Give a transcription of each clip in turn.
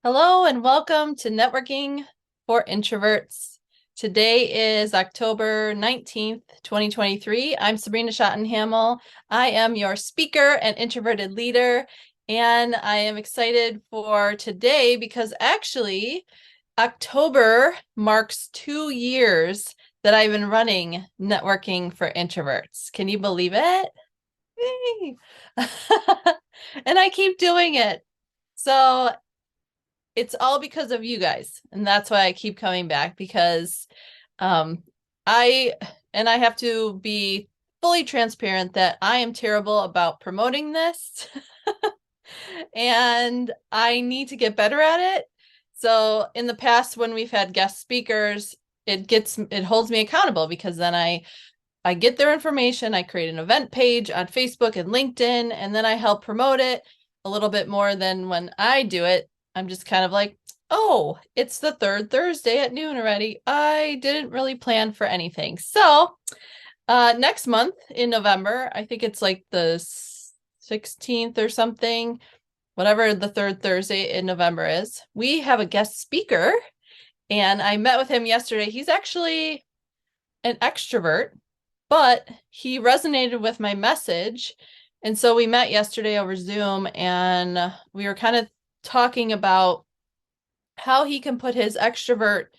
Hello and welcome to Networking for Introverts. Today is October 19th, 2023. I'm Sabrina Schottenhamel. I am your speaker and introverted leader, and I am excited for today because actually October marks 2 years that I've been running Networking for Introverts. Can you believe it? Yay. And I keep doing it. So it's all because of you guys. And that's why I keep coming back because um I I have to be fully transparent that I am terrible about promoting this and I need to get better at it. So in the past when we've had guest speakers, it holds me accountable because then I get their information, I create an event page on Facebook and LinkedIn, and then I help promote it a little bit more than when I do it. I'm just kind of like, oh, it's the third Thursday at noon already. I didn't really plan for anything. So next month in November, I think it's like the 16th or something, whatever the third Thursday in November is, we have a guest speaker. And I met with him yesterday. He's actually an extrovert, but he resonated with my message. And so we met yesterday over Zoom and we were kind of talking about how he can put his extrovert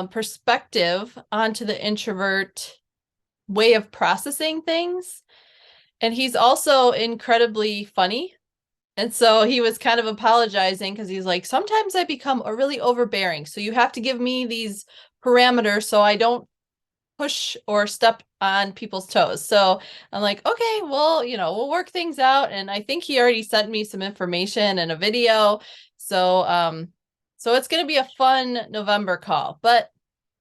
perspective onto the introvert way of processing things. And he's also incredibly funny. And so he was kind of apologizing because he's like, sometimes I become a really overbearing. So you have to give me these parameters so I don't push or step on people's toes. So I'm like, okay, well, we'll work things out. And I think he already sent me some information and a video. So it's going to be a fun November call. But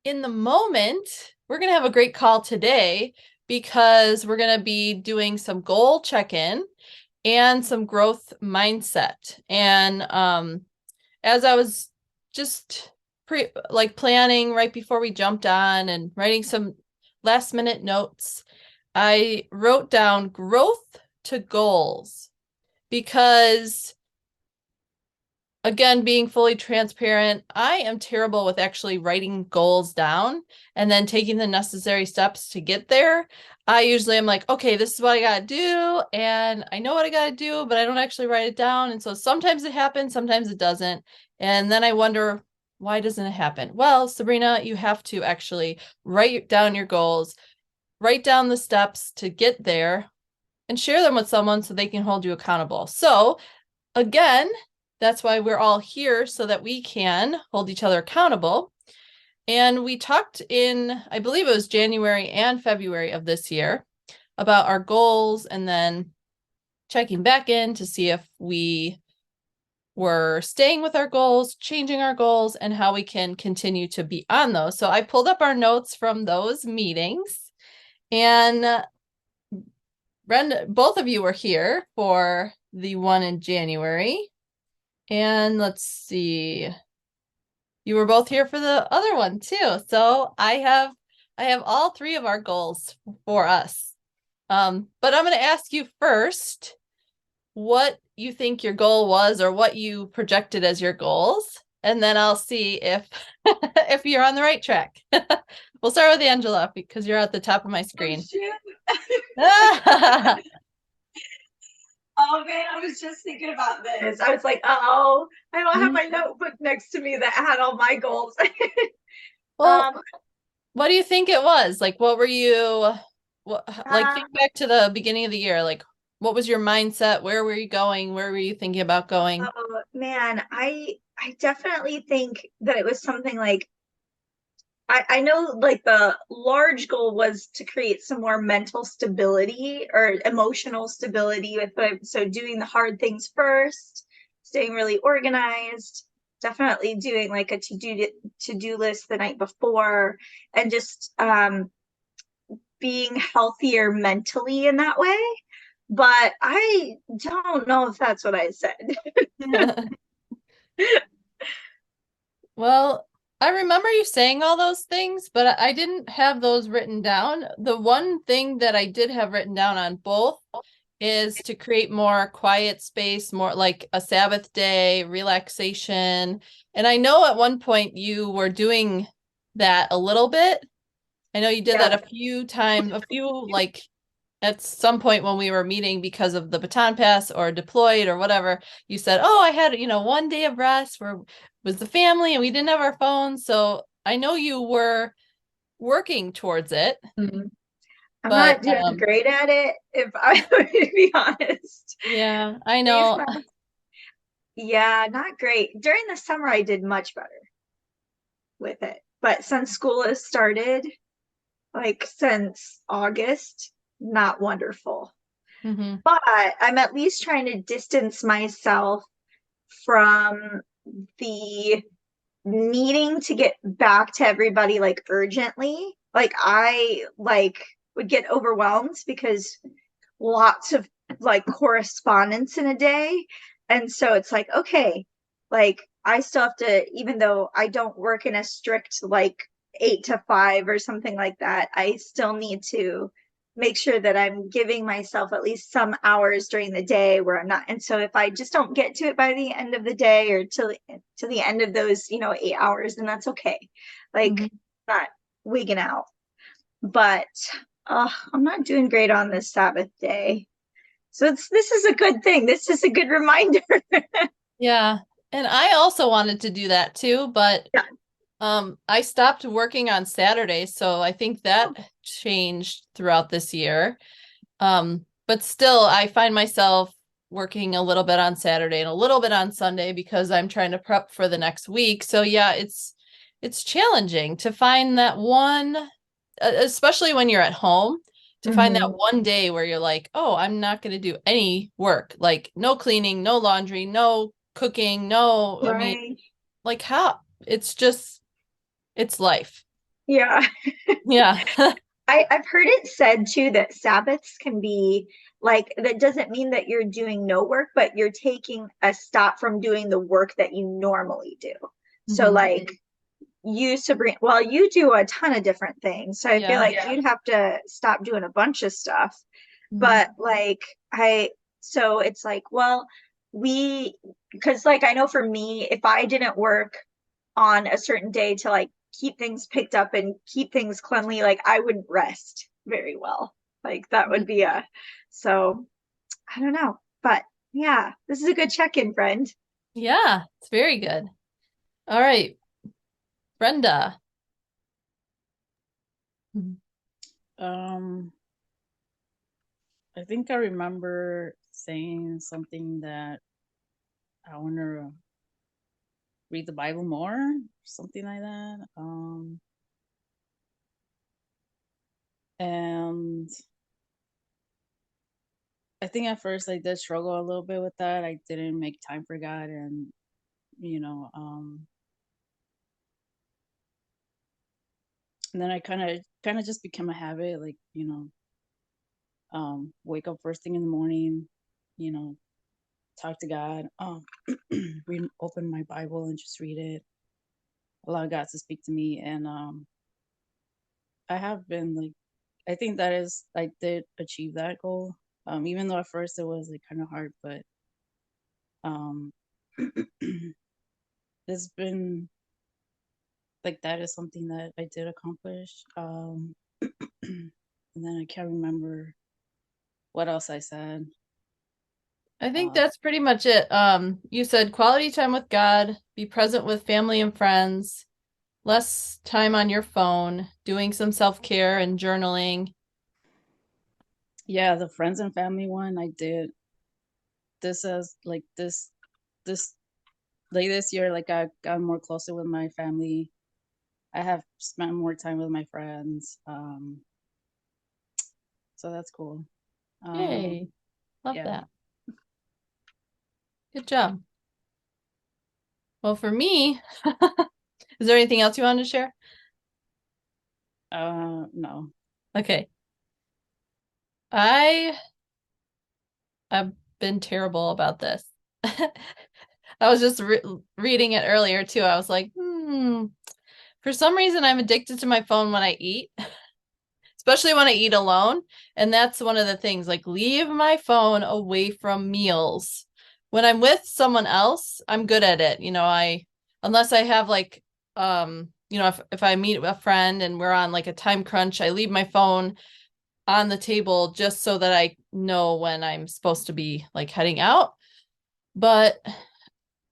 in the moment, we're going to have a great call today because we're going to be doing some goal check-in and some growth mindset. And as I was just planning right before we jumped on and writing some last minute notes, I wrote down growth to goals because, again, being fully transparent, I am terrible with actually writing goals down and then taking the necessary steps to get there. I usually am like, okay, this is what I got to do. And I know what I got to do, but I don't actually write it down. And so sometimes it happens, sometimes it doesn't. And then I wonder, why doesn't it happen? Well, Sabrina, you have to actually write down your goals, write down the steps to get there, and share them with someone so they can hold you accountable. So again, that's why we're all here so that we can hold each other accountable. And we talked in, I believe it was January and February of this year, about our goals and then checking back in to see if we were staying with our goals, changing our goals, and how we can continue to be on those. So I pulled up our notes from those meetings, and Brenda, both of you were here for the one in January. And let's see, you were both here for the other one too. So I have all three of our goals for us. But I'm going to ask you first what you think your goal was or what you projected as your goals, and then I'll see if if you're on the right track. We'll start with Angela because you're at the top of my screen. Oh, oh man, I was just thinking about this. I was like, oh, I don't have my notebook next to me that had all my goals. Well, um, what do you think it was? Like, what were you, like, uh, think back to the beginning of the year. Like, what was your mindset? Where were you going? Where were you thinking about going? oh man, I definitely think that it was something like I know like the large goal was to create some more mental stability or emotional stability with so doing the hard things first, staying really organized, definitely doing like a to-do list the night before, and just being healthier mentally in that way. But I don't know if that's what I said. Well, I remember you saying all those things, but I didn't have those written down. The one thing that I did have written down on both is to create more quiet space, more like a Sabbath day, relaxation. And I know at one point you were doing that a little bit. I know you did that Yeah. a few times, a few like at some point when we were meeting because of the Baton Pass or deployed or whatever, you said, "Oh, I had, 1 day of rest where was the family and we didn't have our phones." So I know you were working towards it, Mhm. I'm but not doing great at it, if I would be honest. yeah, I These know. past, yeah, not great. During the summer, I did much better with it. But since school has started, like since August, not wonderful. Hmm. But I'm at least trying to distance myself from the needing to get back to everybody like urgently. Like I like would get overwhelmed because lots of like correspondence in a day. And so it's like, okay, like I still have to, even though I don't work in a strict like 8 to 5 or something like that, I still need to make sure that I'm giving myself at least some hours during the day where I'm not. And so if I just don't get to it by the end of the day or to the end of those, 8 hours, then that's okay. Hmm. Like not wigging out. But I'm not doing great on this Sabbath day. So this is a good thing. This is a good reminder. Yeah. And I also wanted to do that too, but Yeah. I stopped working on Saturdays, so I think that changed throughout this year. But still I find myself working a little bit on Saturday and a little bit on Sunday because I'm trying to prep for the next week. So yeah, it's challenging to find that one, especially when you're at home, to find that Mhm. one day where you're like, "Oh, I'm not going to do any work. Like no cleaning, no laundry, no cooking, no, I mean, Right. like how it's just it's life." Yeah. Yeah. I've heard it said too that Sabbaths can be like, that doesn't mean that you're doing no work, but you're taking a stop from doing the work that you normally do. So Hmm. like you, Sabrina, well, you do a ton of different things. So I feel Yeah. like you'd have to stop doing a bunch of stuff. Hmm. But like so it's like, well, because like I know for me, if I didn't work on a certain day to like keep things picked up and keep things cleanly, like I wouldn't rest very well. Like that would be so I don't know. But yeah, this is a good check-in, friend. Yeah, it's very good. All right, Brenda. Mhm. Um, I think I remember saying something that I want to read the Bible more, something like that. And I think at first I did struggle a little bit with that. I didn't make time for God, and you know, um, and then I kind of just became a habit, like wake up first thing in the morning, you know, talk to God, open my Bible and just read it, allow God to speak to me, and I have been like, I think that is, I did achieve that goal. Even though at first it was like kind of hard, but um, it's been like that is something that I did accomplish. And then I can't remember what else I said. I think Uh, that's pretty much it. You said quality time with God, be present with family and friends, less time on your phone, doing some self-care and journaling. yeah, the friends and family one I did. This as like this like this year, like I got more closer with my family. I have spent more time with my friends. So that's cool. Um, Yay. Love yeah. that. Good job. Well, for me, is there anything else you wanted to share? No. Okay. I I've been terrible about this. I was just reading it earlier too. I was like, for some reason I'm addicted to my phone when I eat. It's especially when I eat alone. And that's one of the things, like leave my phone away from meals. When I'm with someone else, I'm good at it. Unless I have like, if I meet a friend and we're on like a time crunch, I leave my phone on the table just so that I know when I'm supposed to be like heading out. But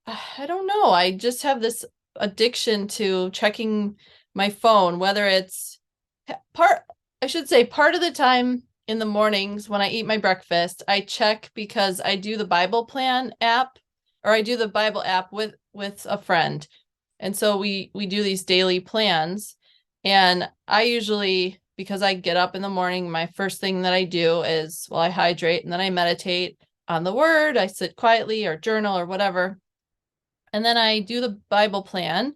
I don't know. I just have this addiction to checking my phone, whether it's part of the time in the mornings when I eat my breakfast, I check because I do the Bible plan app, or I do the Bible app with a friend. And so we do these daily plans, and I usually, because I get up in the morning, my first thing that I do is, I hydrate and then I meditate on the word, I sit quietly or journal or whatever. And then I do the Bible plan,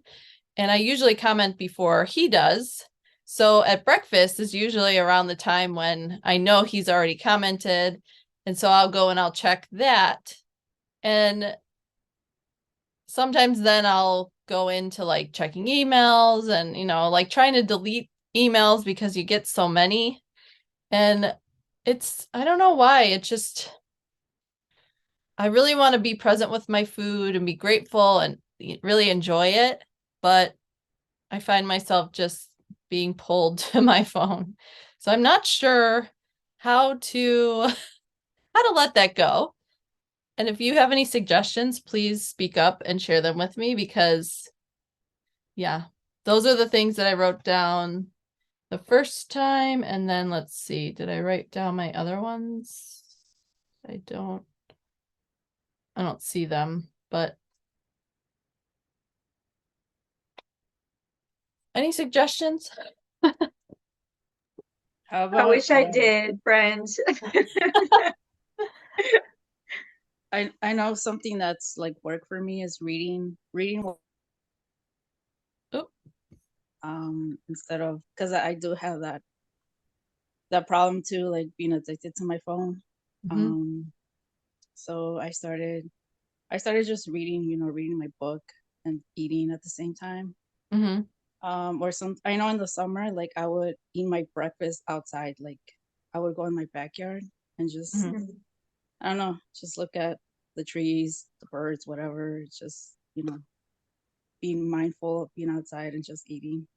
and I usually comment before he does. So at breakfast is usually around the time when I know he's already commented. And so I'll go and I'll check that. And sometimes then I'll go into like checking emails and, like trying to delete emails because you get so many. And I don't know why. It's just, I really want to be present with my food and be grateful and really enjoy it. But I find myself just being pulled to my phone. So I'm not sure how to let that go. And if you have any suggestions, please speak up and share them with me, because yeah, those are the things that I wrote down the first time. And then let's see, did I write down my other ones? I don't see them, but any suggestions? How I about wish I did, friends. I know something that's like work for me is reading Oh, instead of, because I do have that problem too, like being addicted to my phone. mhm. So I started just reading, reading my book and eating at the same time. Mhm. Or I know in the summer, like I would eat my breakfast outside, like I would go in my backyard and just, Mhm. I don't know, just look at the trees, the birds, whatever, just, being mindful of being outside and just eating.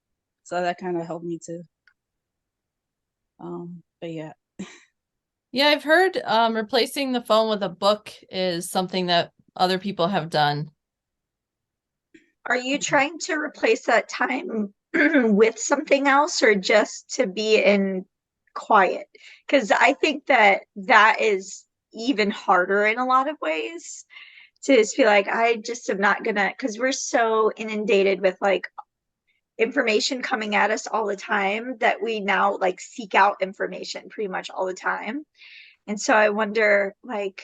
So that kind of helped me too. But yeah. Yeah, I've heard replacing the phone with a book is something that other people have done. Are you trying to replace that time with something else, or just to be in quiet? Because I think that that is even harder in a lot of ways, to just be like, I just am not gonna, because we're so inundated with like information coming at us all the time that we now like seek out information pretty much all the time. And so I wonder, like,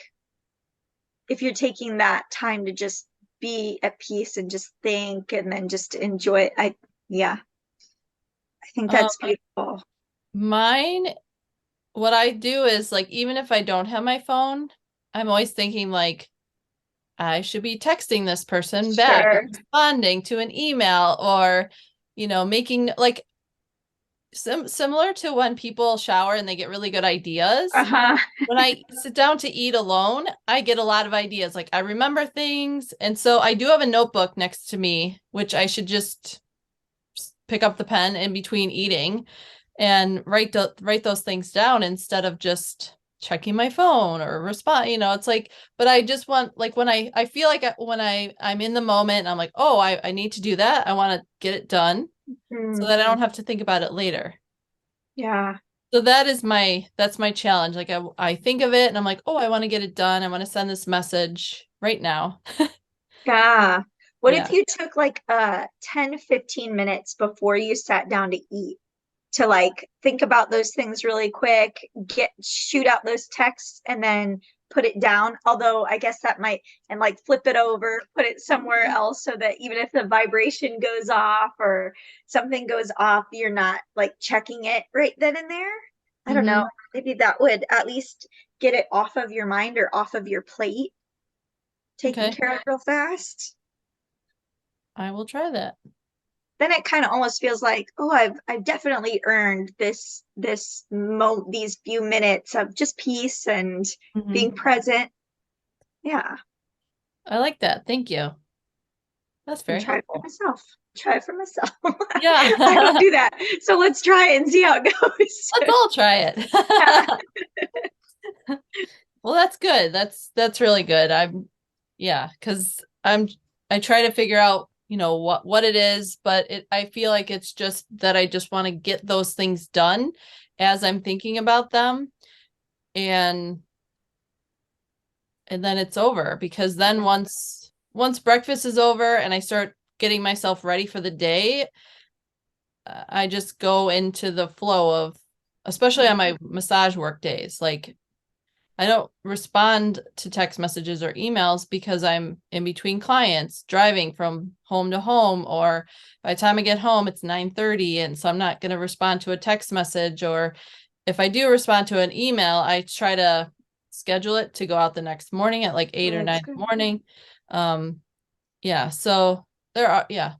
if you're taking that time to just be at peace and just think and then just enjoy it. Yeah, I think Um, that's beautiful. Mine, what I do is like, even if I don't have my phone, I'm always thinking like, I should be texting this person back, or Sure. responding to an email, or, making like similar to when people shower and they get really good ideas. Uh-huh. When I sit down to eat alone, I get a lot of ideas. Like I remember things. And so I do have a notebook next to me, which I should just pick up the pen in between eating and write those things down instead of just checking my phone or respond. It's like, but I just want, like, when I feel like when I'm in the moment and I'm like, oh, I need to do that. I want to get it done so that I don't have to think about it later. Yeah. So that's my challenge. Like I think of it and I'm like, oh, I want to get it done. I want to send this message right now. Yeah. What if Yeah. you took like 10, 15 minutes before you sat down to eat to like think about those things really quick, shoot out those texts and then put it down. Although I guess that might, and like flip it over, put it somewhere else so that even if the vibration goes off or something goes off, you're not like checking it right then and there. I don't know. Mm-hmm. Maybe that would at least get it off of your mind or off of your plate, taken Okay. care of real fast. I will try that. then it kind of almost feels like, oh, I've definitely earned these few minutes of just peace and being present. Yeah. I like that. Thank you. That's very Try it for helpful. myself. Try it for myself. Yeah. I don't do that. So let's try it and see how it goes. Let's all try Yeah. it. Well, that's good. That's really good. Because I try to figure out, what it is, but I feel like it's just that I just want to get those things done as I'm thinking about them, and then it's over, because then once breakfast is over and I start getting myself ready for the day, I just go into the flow of, especially on my massage work days. Like, I don't respond to text messages or emails because I'm in between clients, driving from home to home, or by the time I get home, it's 9:30. And so I'm not going to respond to a text message, or if I do respond to an email, I try to schedule it to go out the next morning at like 8 or 9 in the morning. Yeah. So there are, I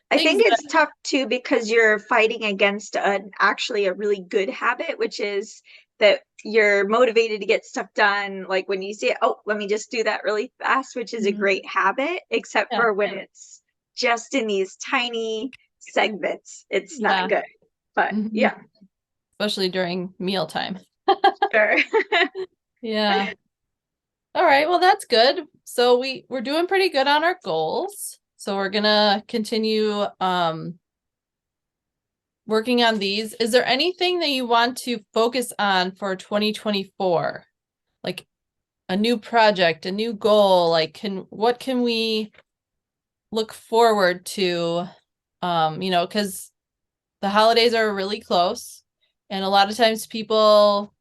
things think that, it's tough too because you're fighting against actually a really good habit, which is that you're motivated to get stuff done. Like when you say, oh, let me just do that really fast, which is a great habit, except yeah, for when it's just in these tiny segments, it's not good. But yeah, especially during mealtime. sure. Yeah. All right. Well, that's good. So we're doing pretty good on our goals. So we're gonna continue working on these. Is there anything that you want to focus on for 2024? Like a new project, a new goal? Like, what can we look forward to? Because the holidays are really close, and a lot of times people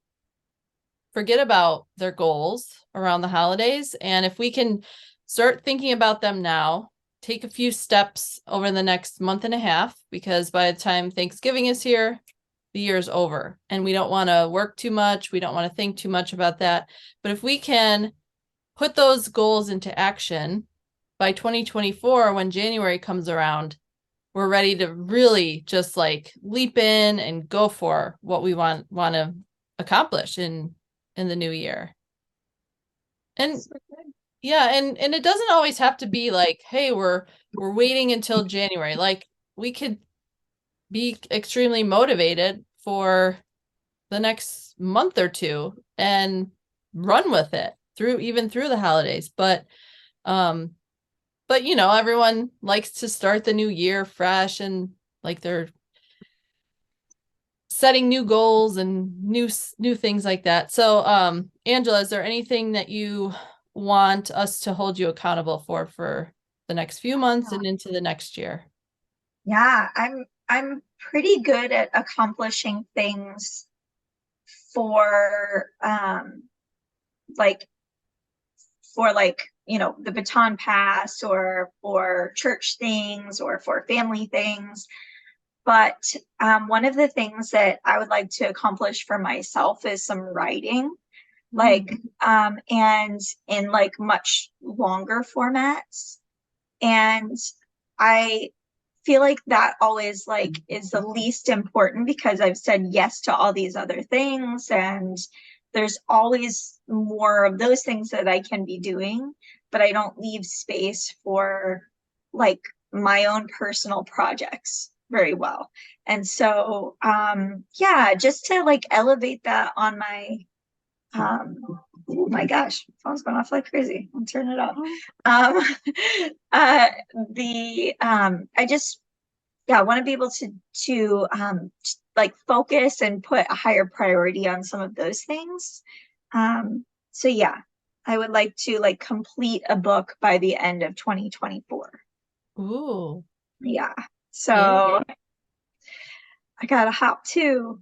forget about their goals around the holidays. And if we can start thinking about them now, take a few steps over the next month and a half, because by the time Thanksgiving is here, the year's over, and we don't want to work too much. We don't want to think too much about that. But if we can put those goals into action by 2024, when January comes around, we're ready to really just like leap in and go for what we want to accomplish in the new year. And yeah, and it doesn't always have to be like, hey, we're waiting until January. Like, we could be extremely motivated for the next month or two and run with it through the holidays. But everyone likes to start the new year fresh, and like they're setting new goals and new things like that. So Angela, is there anything that you want us to hold you accountable for the next few months and into the next year? Yeah, I'm pretty good at accomplishing things for like the Baton Pass or for church things or for family things. But one of the things that I would like to accomplish for myself is some writing, and in like much longer formats. And I feel like that always like is the least important because I've said yes to all these other things, and there's always more of those things that I can be doing, but I don't leave space for like my own personal projects very well. And so yeah, just to like elevate that on my oh my gosh, phone's going off like crazy. I'll turn it off. I just want to be able to like focus and put a higher priority on some of those things. So yeah, I would like to like complete a book by the end of 2024. Ooh. Yeah. So Yeah. I gotta hop too,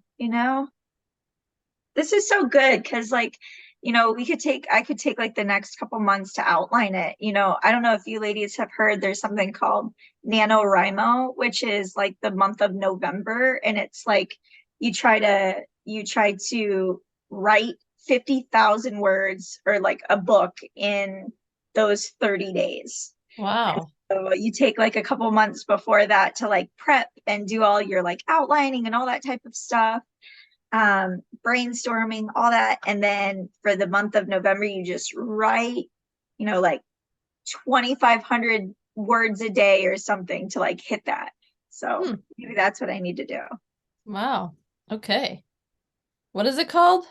This is so good because like, I could take like the next couple months to outline it. I don't know if you ladies have heard there's something called NaNoWriMo, which is like the month of November. And it's like you try to write 50,000 words or like a book in those 30 days. Wow. So you take like a couple months before that to like prep and do all your like outlining and all that type of stuff, brainstorming, all that. And then for the month of November, you just write, like 2,500 words a day or something to like hit that. So maybe that's what I need to do. Wow. Okay. What is it called?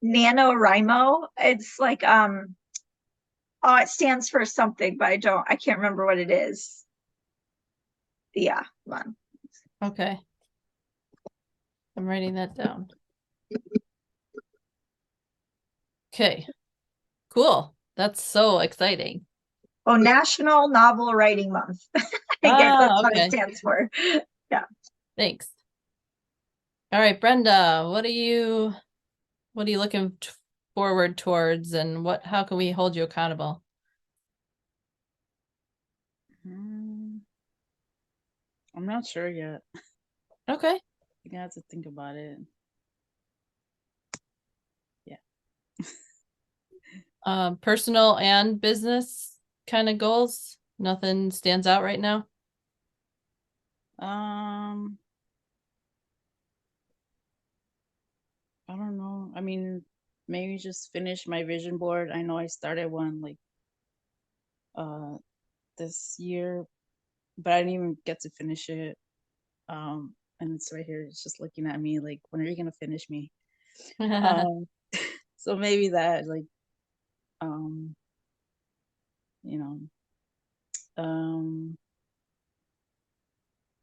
NaNoWriMo. It's like it stands for something, but I can't remember what it is. Yeah, come on. Okay. I'm writing that down. Okay. Cool. That's so exciting. Oh, National Novel Writing Month. I guess that's what it stands for. Yeah. Thanks. All right, Brenda, what are you looking forward towards, and how can we hold you accountable? I'm not sure yet. Okay. I have to think about it. Yeah. Personal and business kind of goals? Nothing stands out right now? I don't know. I mean, maybe just finish my vision board. I know I started one like this year, but I didn't even get to finish it. And it's right here. It's just looking at me like, when are you gonna finish me? So maybe that, like, you know,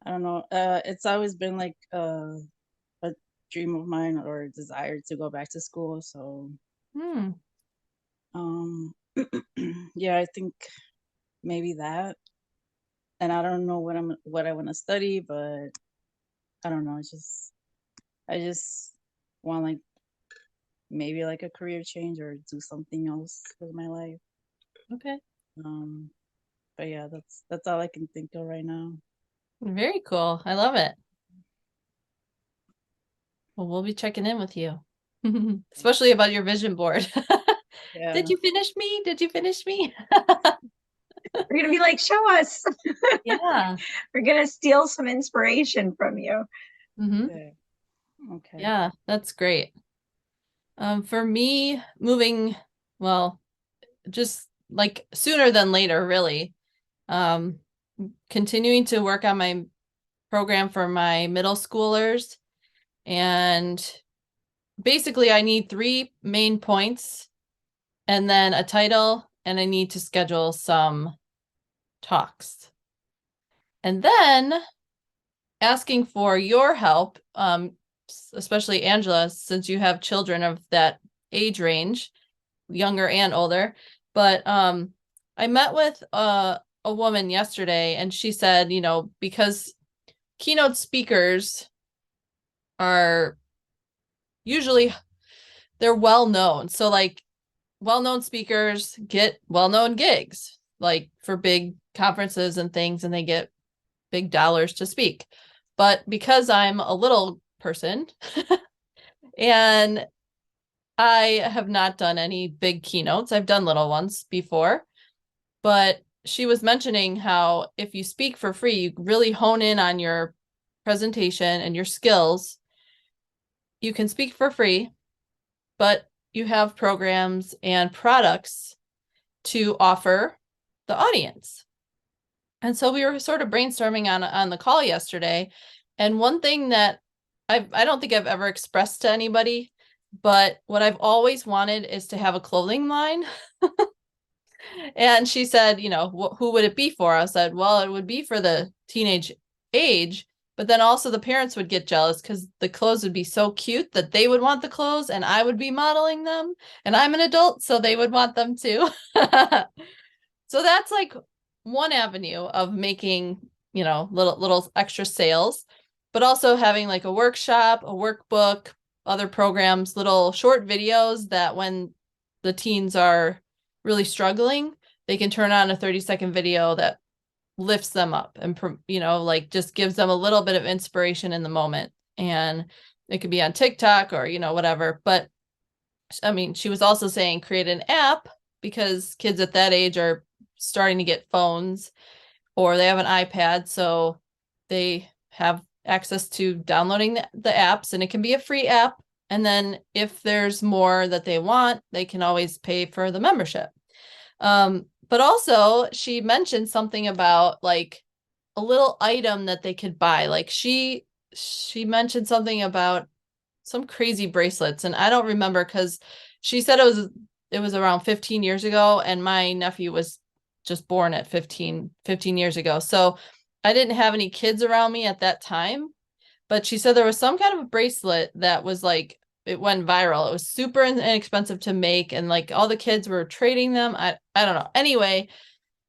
I don't know. It's always been like a dream of mine or a desire to go back to school. So, yeah, I think maybe that. And I don't know what I want to study, but I don't know. I just want like maybe like a career change or do something else with my life. Okay. But yeah, that's all I can think of right now. Very cool. I love it. Well, we'll be checking in with you, especially about your vision board. Yeah. Did you finish me? Did you finish me? We're gonna be like, show us. Yeah. We're gonna steal some inspiration from you. Yeah. Okay. Yeah, that's great. For me, just like sooner than later, really. Continuing to work on my program for my middle schoolers. And basically, I need 3 main points and then a title, and I need to schedule some talks. And then asking for your help, especially Angela, since you have children of that age range, younger and older. But I met with a woman yesterday, and she said, because keynote speakers are usually, they're well known. So like well-known speakers get well-known gigs, like for big conferences and things, and they get big dollars to speak. But because I'm a little person and I have not done any big keynotes, I've done little ones before, but she was mentioning how if you speak for free, you really hone in on your presentation and your skills. You can speak for free, but you have programs and products to offer the audience. And so we were sort of brainstorming on the call yesterday. And one thing that I don't think I've ever expressed to anybody, but what I've always wanted is to have a clothing line. And she said, who would it be for? I said, well, it would be for the teenage age, but then also the parents would get jealous because the clothes would be so cute that they would want the clothes and I would be modeling them. And I'm an adult, so they would want them too. So that's like one avenue of making, little extra sales, but also having like a workshop, a workbook, other programs, little short videos that when the teens are really struggling, they can turn on a 30-second video that lifts them up and, like just gives them a little bit of inspiration in the moment. And it could be on TikTok or, whatever. But I mean, she was also saying create an app because kids at that age are starting to get phones. or they have an iPad, so they have access to downloading the apps, and it can be a free app. And then if there's more that they want, they can always pay for the membership. But also she mentioned something about like a little item that they could buy. Like she mentioned something about some crazy bracelets, and I don't remember because she said it was around 15 years ago, and my nephew was just born at 15 years ago. So I didn't have any kids around me at that time, but she said there was some kind of a bracelet that was like, it went viral. It was super inexpensive to make, and like all the kids were trading them. I don't know. Anyway,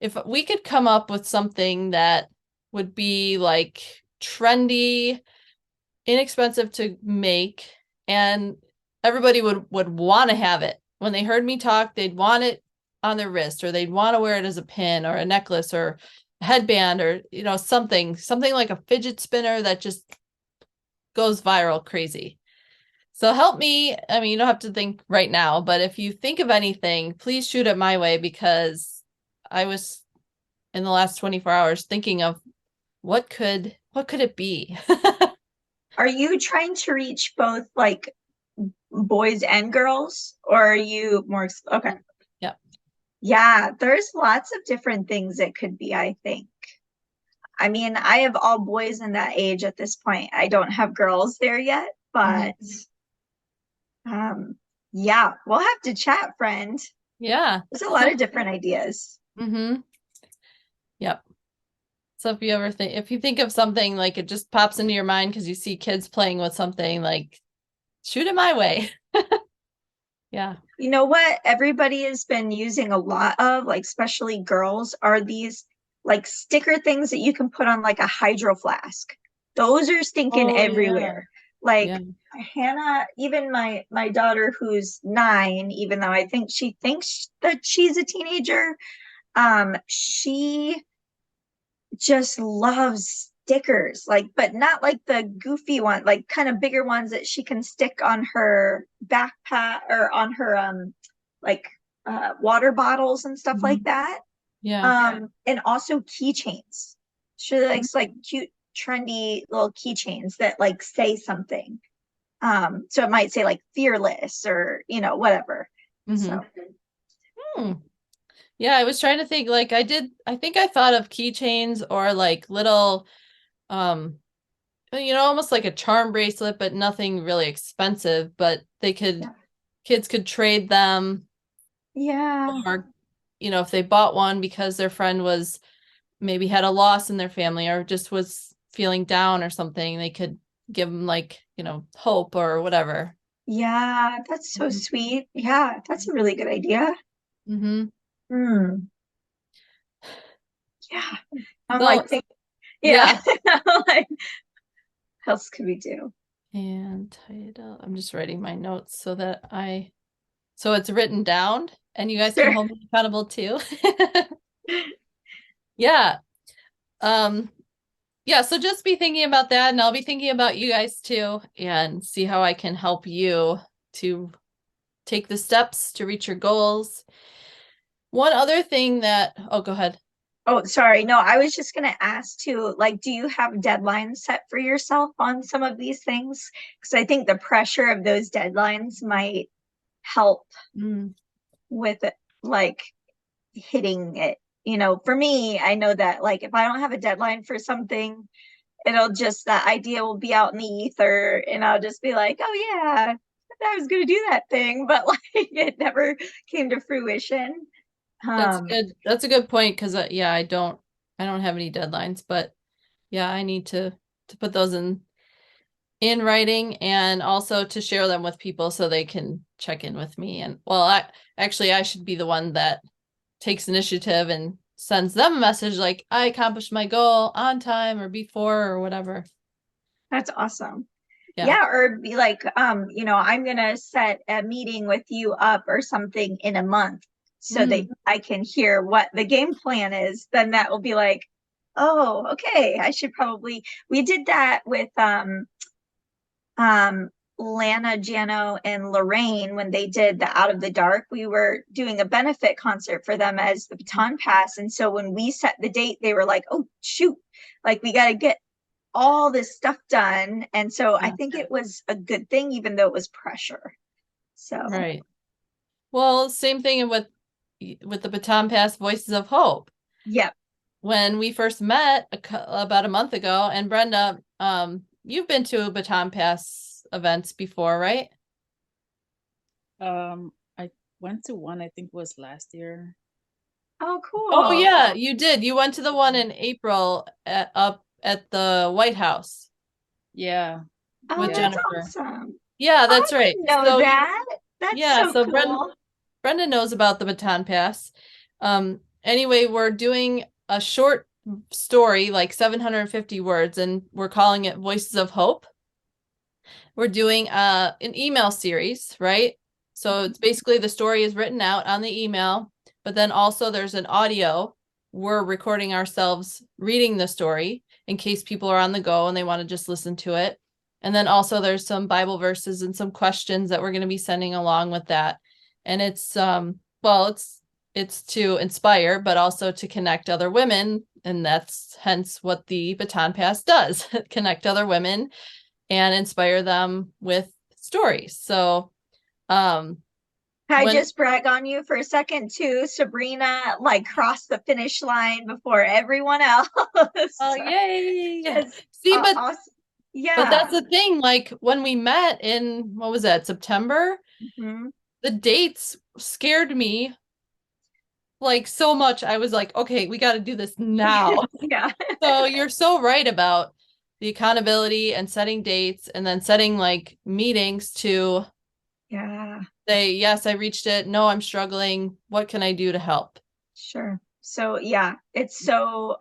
if we could come up with something that would be like trendy, inexpensive to make, and everybody would want to have it. When they heard me talk, they'd want it on their wrist, or they'd want to wear it as a pin or a necklace or a headband, or something like a fidget spinner that just goes viral crazy. So help me. I mean, you don't have to think right now, but if you think of anything, please shoot it my way, because I was in the last 24 hours thinking of what could it be? Are you trying to reach both like boys and girls, or are you more okay? Yep. Yeah, there's lots of different things it could be, I think. I mean, I have all boys in that age at this point. I don't have girls there yet, but yeah, we'll have to chat, friend. Yeah. There's a lot of different ideas. Yep. So if you think of something, like it just pops into your mind because you see kids playing with something, like shoot it my way. Yeah. You know what everybody has been using a lot of, like especially girls, are these like sticker things that you can put on like a hydro flask. Those are stinking everywhere. Like Hannah, even my daughter who's 9, even though I think she thinks that she's a teenager, she just loves stickers, like, but not like the goofy one, like kind of bigger ones that she can stick on her backpack or on her like water bottles and stuff like that. And also keychains. She likes like cute, trendy little keychains that like say something. So it might say like fearless or whatever. So yeah, I was trying to think, like I think I thought of keychains or like little almost like a charm bracelet, but nothing really expensive, but kids could trade them. Or if they bought one because their friend was maybe had a loss in their family or just was feeling down or something, they could give them like hope or whatever. Yeah, that's so sweet. Yeah, that's a really good idea. Yeah. I'm like thinking, like, what else could we do? And title. I'm just writing my notes so it's written down and you guys can hold me accountable too. Yeah. Yeah, so just be thinking about that, and I'll be thinking about you guys too, and see how I can help you to take the steps to reach your goals. One other thing go ahead. Oh, sorry. No, I was just going to ask too, like, do you have deadlines set for yourself on some of these things? Because I think the pressure of those deadlines might help with it, like hitting it. For me, I know that like if I don't have a deadline for something, that idea will be out in the ether, and I'll just be like, oh yeah, I was going to do that thing, but like it never came to fruition. That's a good point, because I don't have any deadlines, but yeah, I need to put those in writing, and also to share them with people so they can check in with me. And I should be the one that takes initiative and sends them a message like I accomplished my goal on time or before or whatever. That's awesome. Yeah, or be like, I'm gonna set a meeting with you up or something in a month so that I can hear what the game plan is. Then that will be like, oh, okay, I should probably. We did that with Lana, Jano, and Lorraine, when they did the Out of the Dark, we were doing a benefit concert for them as the Baton Pass. And so when we set the date, they were like, oh, shoot, like we got to get all this stuff done. And so I think it was a good thing, even though it was pressure. So, Right. Well, same thing with the Baton Pass Voices of Hope. yep. When we first met about a month ago, and Brenda, you've been to Baton Pass events before, right? I went to one, I think was last year. Oh, cool. Oh yeah, you did. You went to the one in April up at the White House. Yeah. Oh, with that's Jennifer. awesome. Yeah, that's I right. didn't know So that. That's yeah, so so cool. Brenda knows about the Baton Pass. Anyway, we're doing a short story, like 750 words, and we're calling it Voices of Hope. We're doing an email series, right? So it's basically the story is written out on the email, but then also there's an audio. We're recording ourselves reading the story in case people are on the go and they want to just listen to it. And then also there's some Bible verses and some questions that we're going to be sending along with that. And it's well, it's to inspire, but also to connect other women. And that's hence what the Baton Pass does, connect other women and inspire them with stories. So, Can I just brag on you for a second too? Sabrina like crossed the finish line before everyone else. oh, yay. Just, See, but awesome. Yeah. but that's the thing. Like when we met in, what was that, September? Mhm. The dates scared me like so much. I was like, okay, we got to do this now. Yeah. So you're so right about the accountability and setting dates and then setting like meetings to Yeah. say, yes, I reached it. No, I'm struggling. What can I do to help? Sure. So yeah, it's so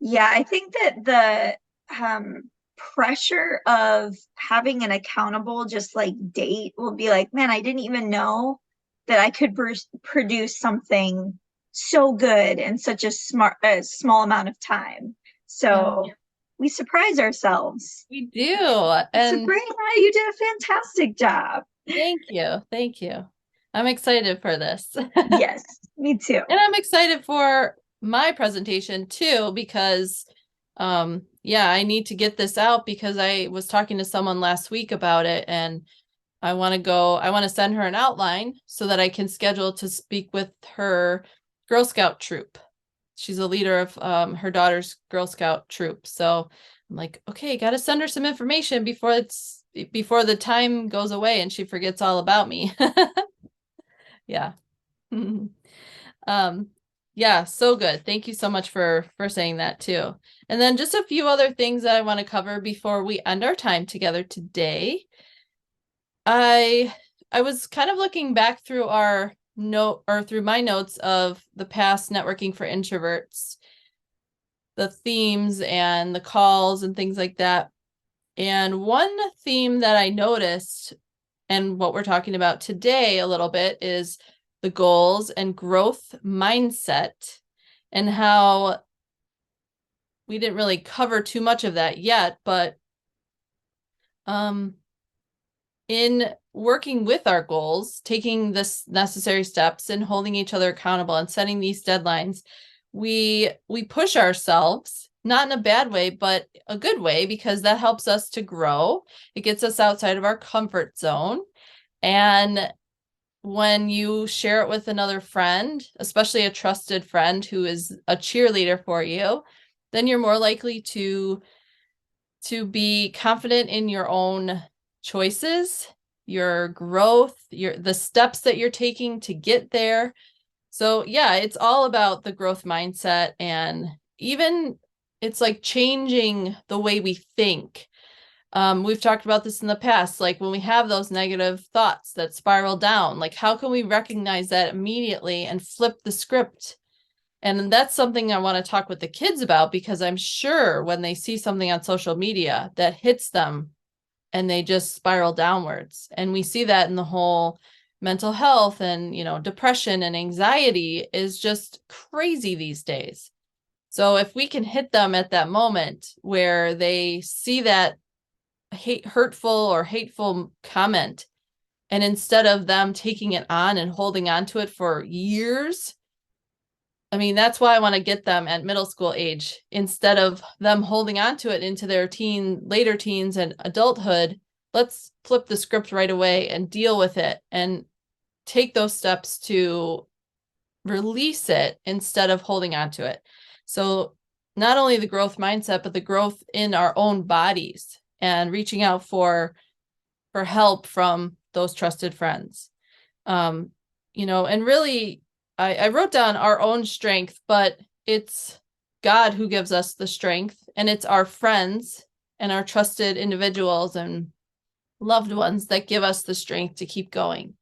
yeah, I think that the pressure of having an accountable just like date will be like, man, I didn't even know that I could produce something so good in such a small amount of time. So Yeah. we surprise ourselves. We do. And Sabrina, you did a fantastic job. thank you. Thank you. I'm excited for this. Yes, me too. And I'm excited for my presentation too, because yeah, I need to get this out because I was talking to someone last week about it and I want to send her an outline so that I can schedule to speak with her Girl Scout troop. She's a leader of her daughter's Girl Scout troop. So I'm like, okay, got to send her some information before the time goes away and she forgets all about me. Yeah. Yeah, so good. Thank you so much for saying that too. And then just a few other things that I want to cover before we end our time together today. I was kind of looking back through through my notes of the past networking for introverts, the themes and the calls and things like that. And one theme that I noticed and what we're talking about today a little bit is the goals and growth mindset and how we didn't really cover too much of that yet, but in working with our goals, taking this necessary steps and holding each other accountable and setting these deadlines, we push ourselves, not in a bad way, but a good way, because that helps us to grow. It gets us outside of our comfort zone. And when you share it with another friend, especially a trusted friend who is a cheerleader for you, then you're more likely to be confident in your own choices, your growth, the steps that you're taking to get there. So yeah, it's all about the growth mindset, and even it's like changing the way we think. We've talked about this in the past, like when we have those negative thoughts that spiral down, like how can we recognize that immediately and flip the script? And that's something I want to talk with the kids about, because I'm sure when they see something on social media that hits them and they just spiral downwards. And we see that in the whole mental health and, depression and anxiety is just crazy these days. So if we can hit them at that moment where they see that hurtful or hateful comment, and instead of them taking it on and holding on to it for years, I mean, that's why I want to get them at middle school age, instead of them holding on to it into their later teens and adulthood. Let's flip the script right away and deal with it and take those steps to release it instead of holding on to it. So not only the growth mindset, but the growth in our own bodies and reaching out for help from those trusted friends. And really, I wrote down our own strength, but it's God who gives us the strength, and it's our friends and our trusted individuals and loved ones that give us the strength to keep going.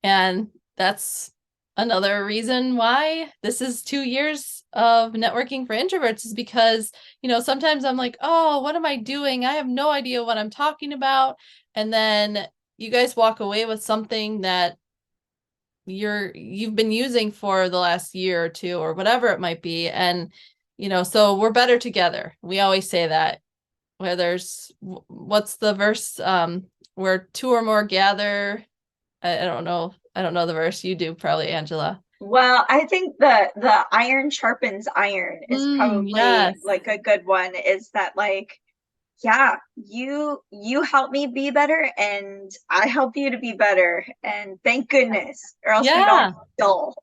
And that's another reason why this is 2 years of networking for introverts, is because, sometimes I'm like, oh, what am I doing? I have no idea what I'm talking about. And then you guys walk away with something that you've been using for the last year or two or whatever it might be. And, so we're better together. We always say that, where what's the verse? Where two or more gather. I don't know. I don't know the verse. You do probably, Angela. Well, I think the iron sharpens iron is probably yes. like a good one, is that like, yeah, you help me be better and I help you to be better, and thank goodness, or else we don't dull.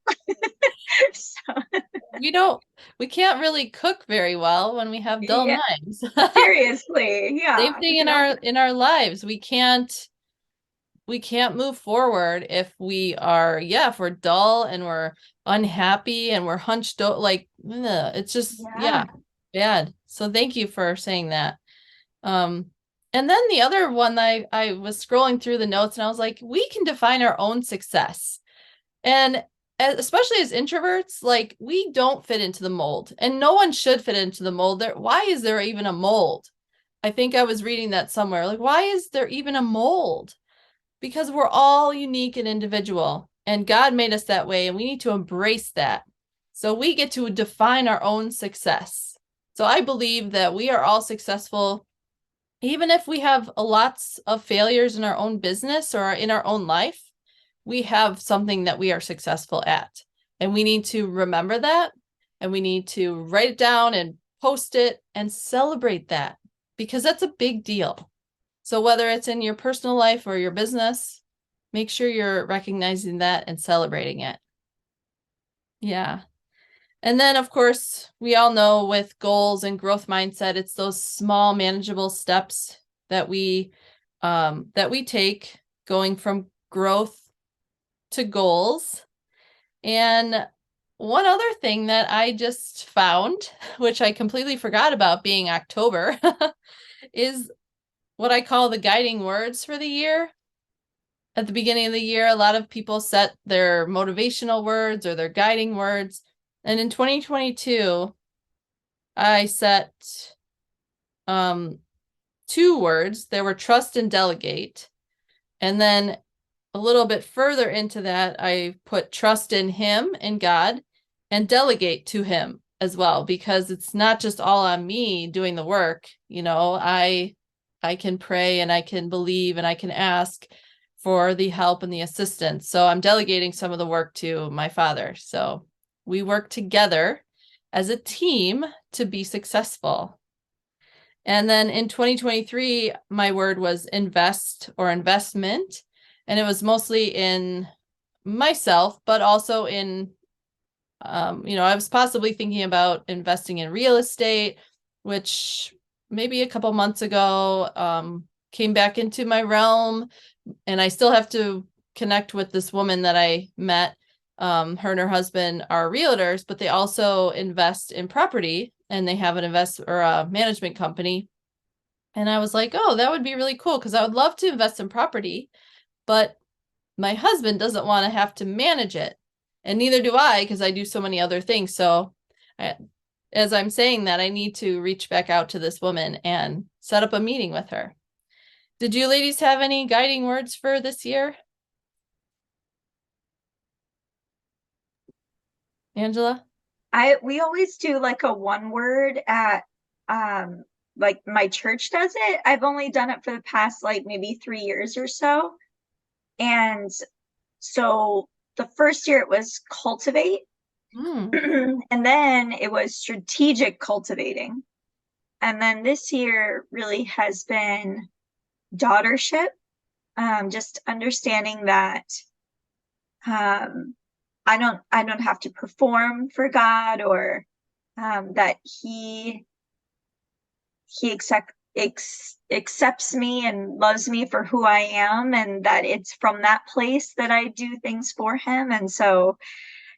So we can't really cook very well when we have dull minds. Seriously, yeah. Same thing in our lives. We can't move forward if if we're dull and we're unhappy and we're hunched out, like, it's just bad. So thank you for saying that. And then the other one, I was scrolling through the notes and I was like, we can define our own success. And especially as introverts, like, we don't fit into the mold, and no one should fit into the mold. Why is there even a mold? I think I was reading that somewhere. Like, why is there even a mold? Because we're all unique and individual, and God made us that way, and we need to embrace that. So we get to define our own success. So I believe that we are all successful, even if we have lots of failures in our own business or in our own life. We have something that we are successful at, and we need to remember that, and we need to write it down and post it and celebrate that, because that's a big deal. So whether it's in your personal life or your business, make sure you're recognizing that and celebrating it. Yeah. And then, of course, we all know with goals and growth mindset, it's those small, manageable steps that we take going from growth to goals. And one other thing that I just found, which I completely forgot about being October, is what I call the guiding words for the year. At the beginning of the year, a lot of people set their motivational words or their guiding words. And in 2022, I set 2 words. There were trust and delegate. And then a little bit further into that, I put trust in Him and God, and delegate to Him as well, because it's not just all on me doing the work. I can pray and I can believe and I can ask for the help and the assistance. So I'm delegating some of the work to my Father. So we work together as a team to be successful. And then in 2023, my word was invest or investment. And it was mostly in myself, but also in, I was possibly thinking about investing in real estate, which maybe a couple months ago came back into my realm. And I still have to connect with this woman that I met. Her and her husband are realtors, but they also invest in property, and they have a management company. And I was like, oh, that would be really cool, because I would love to invest in property, but my husband doesn't want to have to manage it. And neither do I, because I do so many other things. So as I'm saying that, I need to reach back out to this woman and set up a meeting with her. Did you ladies have any guiding words for this year? Angela? We always do like a one word at like my church does it. I've only done it for the past like maybe 3 years or so. And so the first year it was cultivate, and then it was strategic cultivating. And then this year really has been daughtership, just understanding that I don't have to perform for God, or that he accepts me and loves me for who I am, and that it's from that place that I do things for him. And so,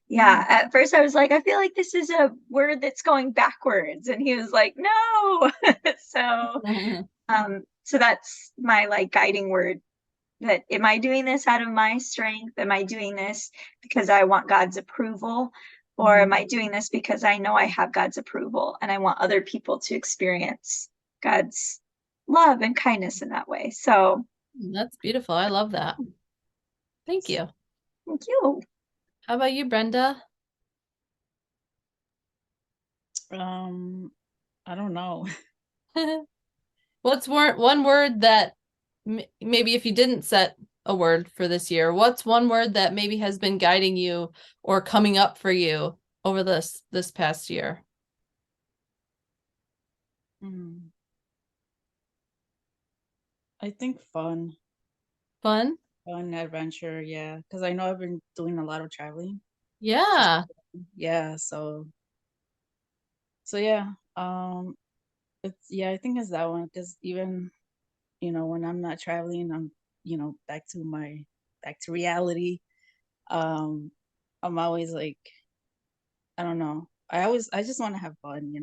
yeah, at first I was like, I feel like this is a word that's going backwards. And he was like, no. So, so that's my like guiding word, that am I doing this out of my strength? Am I doing this because I want God's approval? Or am I doing this because I know I have God's approval and I want other people to experience God's love and kindness in that way? So That's beautiful. I love that. Thank you. thank you. How about you, Brenda? I don't know. What's one word that maybe if you didn't set a word for this year, what's one word that maybe has been guiding you or coming up for you over this past year? I think fun. Fun? Fun, adventure, yeah. Because I know I've been doing a lot of traveling. Yeah. Yeah, so yeah. I think it's that one, because even, when I'm not traveling, I'm, back to reality. I'm always like, I don't know. I just want to have fun,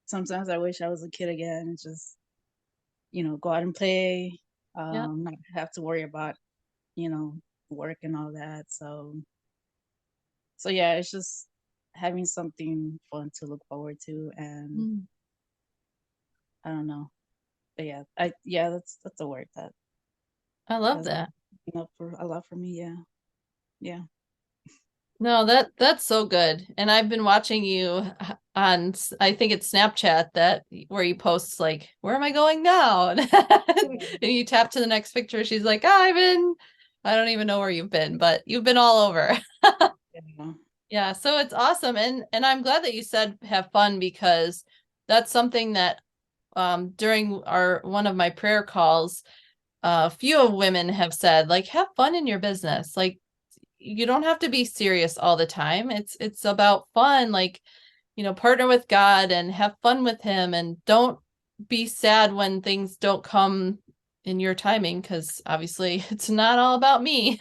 sometimes I wish I was a kid again and just, go out and play, Yeah. not have to worry about, you know, work and all that. So yeah, it's just having something fun to look forward to, and I don't know. But yeah, that's a word that I love has that. been up for a lot for me. Yeah. Yeah. No, that's so good. And I've been watching you on, I think it's Snapchat, that where you post like, where am I going now? And you tap to the next picture. She's like, I don't even know where you've been, but you've been all over. Yeah. Yeah, so it's awesome. And I'm glad that you said have fun, because that's something that during one of my prayer calls, a few women have said, like, have fun in your business. Like, you don't have to be serious all the time. It's about fun, like, partner with God and have fun with him, and don't be sad when things don't come in your timing, because obviously it's not all about me.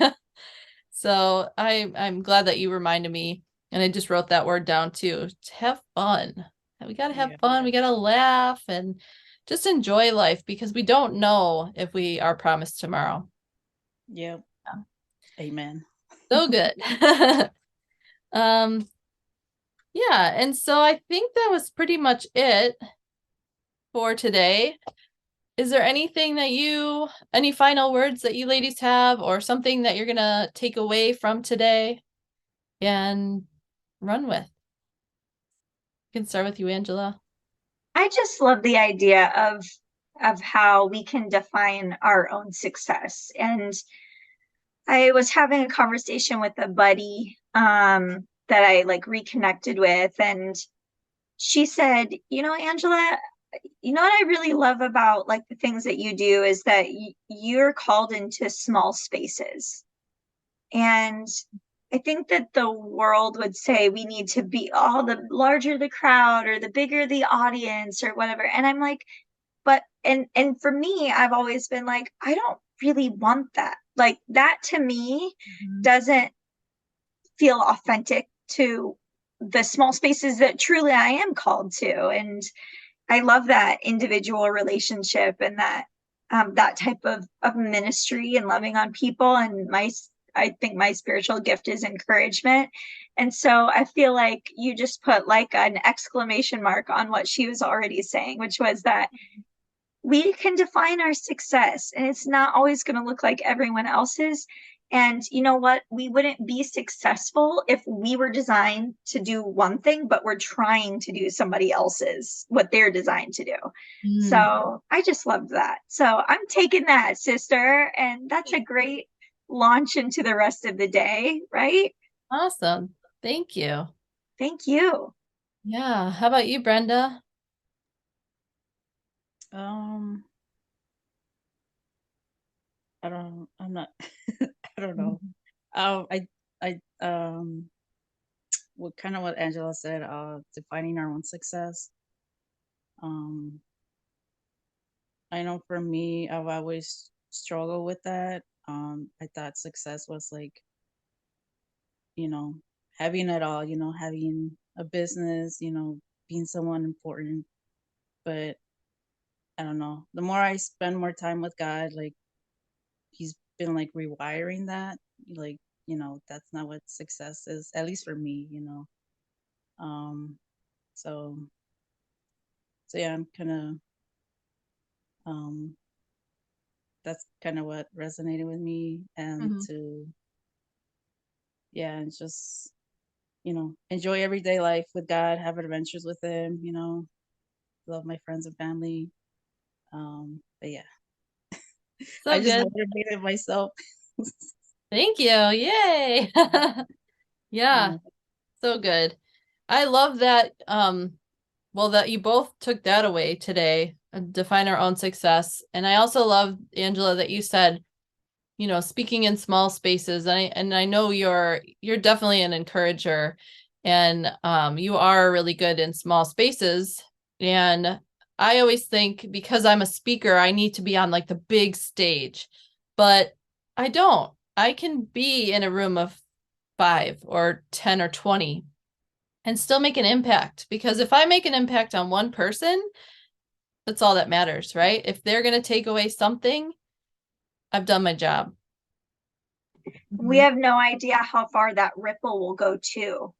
So I'm glad that you reminded me, and I just wrote that word down too. To have fun. We got to have Yeah. fun. We got to laugh and just enjoy life, because we don't know if we are promised tomorrow. Yeah. Amen. So good. Um, yeah, and so I think that was pretty much it for today. Is there anything any final words that you ladies have, or something that you're gonna take away from today and run with? You can start with you, Angela. I just love the idea of how we can define our own success. And I was having a conversation with a buddy that I like reconnected with, and she said, Angela, what I really love about like the things that you do is that you're called into small spaces. And I think that the world would say we need to be all the larger the crowd or the bigger the audience or whatever. And I'm like, but and for me, I've always been like, I don't really want that. Like that to me doesn't feel authentic to the small spaces that truly I am called to. And I love that individual relationship and that type of ministry and loving on people. And I think my spiritual gift is encouragement. And so I feel like you just put like an exclamation mark on what she was already saying, which was that we can define our success, and it's not always going to look like everyone else's. And you know what? We wouldn't be successful if we were designed to do one thing, but we're trying to do somebody else's, what they're designed to do. Mm. So I just loved that. So I'm taking that, sister. And that's a great launch into the rest of the day, right? Awesome. Thank you. Thank you. Yeah. How about you, Brenda? Um, I'm not, I don't know. I what kind of what Angela said, defining our own success. Um, I know for me, I've always struggled with that. I thought success was like, you know, having it all, having a business, being someone important. But I don't know. The more I spend more time with God, like he's been like rewiring that, like, that's not what success is, at least for me. Um, so so yeah, I'm kind of um that's kind of what resonated with me, and Mhm. to yeah, and just enjoy everyday life with God, have adventures with him, love my friends and family. But yeah, I So just good. motivated myself. Thank you. Yay. Yeah. Yeah. So good. I love that. Well, that you both took that away today, define our own success. And I also love, Angela, that you said, speaking in small spaces. And I know you're definitely an encourager, and you are really good in small spaces. And I always think because I'm a speaker, I need to be on like the big stage, but I don't. I can be in a room of 5 or 10 or 20 and still make an impact, because if I make an impact on one person, that's all that matters, right? If they're going to take away something, I've done my job. We have no idea how far that ripple will go too.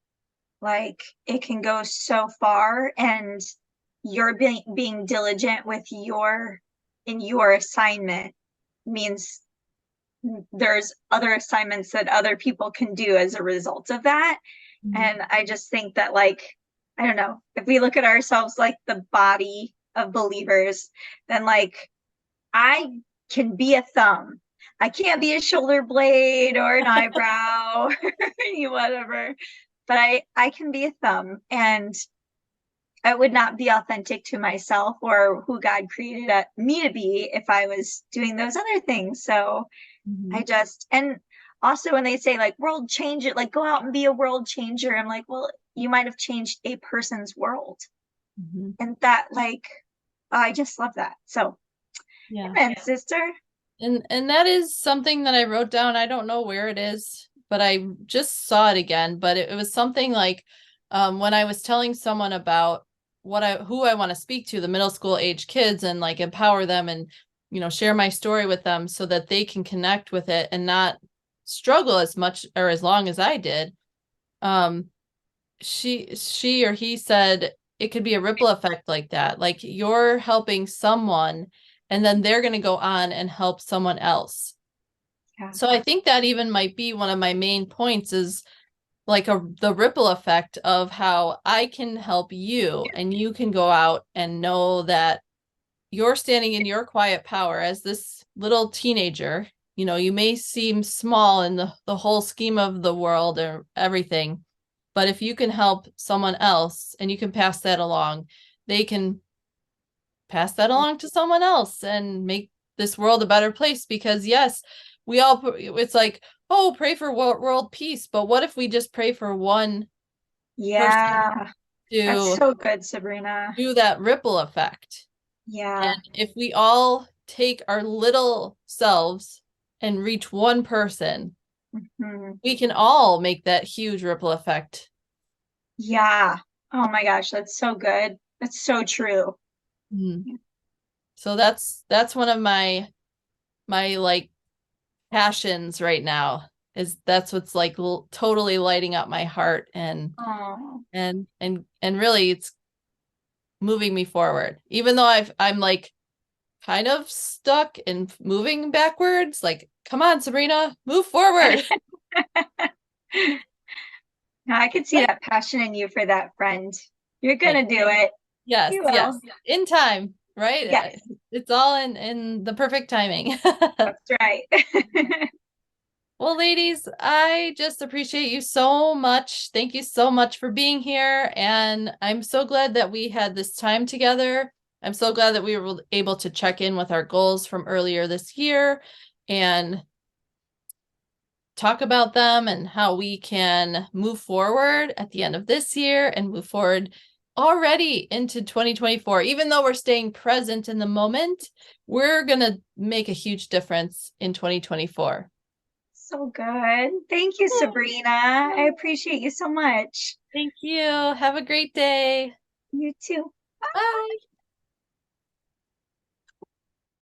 Like it can go so far, and you're being diligent with your assignment means there's other assignments that other people can do as a result of that. And I just think that, like, I don't know, if we look at ourselves like the body of believers, then like I can be a thumb. I can't be a shoulder blade or an eyebrow or whatever, but I can be a thumb, and I would not be authentic to myself or who God created me to be if I was doing those other things. So I Mhm. just, and also when they say like world change it, like go out and be a world changer, I'm like, well, you might have changed a person's world. Mhm. And that, like, I just love that. So, Yeah. amen, sister. And that is something that I wrote down. I don't know where it is, but I just saw it again. But it was something like, when I was telling someone about who I want to speak to, the middle school age kids, and like empower them and share my story with them so that they can connect with it and not struggle as much or as long as I did. Um, she or he said it could be a ripple effect like that. Like you're helping someone and then they're going to go on and help someone else. Yeah. So I think that even might be one of my main points, is like the ripple effect of how I can help you and you can go out and know that you're standing in your quiet power as this little teenager. You may seem small in the whole scheme of the world or everything, but if you can help someone else and you can pass that along, they can pass that along to someone else and make this world a better place. Because yes, it's like, oh, pray for world peace, but what if we just pray for one person Yeah. That's to so good, Sabrina. do that ripple effect? And Yeah. if we all take our little selves and reach one person, Mhm. we can all make that huge ripple effect. Yeah. Oh my gosh, that's so good. That's so true. Mm. So that's one of my like passions right now, is that's what's like totally lighting up my heart, and Oh, and really it's moving me forward, even though I'm like kind of stuck and moving backwards, like, come on, Sabrina, move forward. Now I could see that passion in you for that friend. You're gonna do it. Yes, You will. yes. In time, right? Yes. It's all in the perfect timing. That's right. Well, ladies, I just appreciate you so much. Thank you so much for being here. And I'm so glad that we had this time together. I'm so glad that we were able to check in with our goals from earlier this year and talk about them and how we can move forward at the end of this year and move forward already into 2024. Even though we're staying present in the moment, we're going to make a huge difference in 2024. So good. Thank you, Sabrina. I appreciate you so much. Thank you. Have a great day. You too. Bye.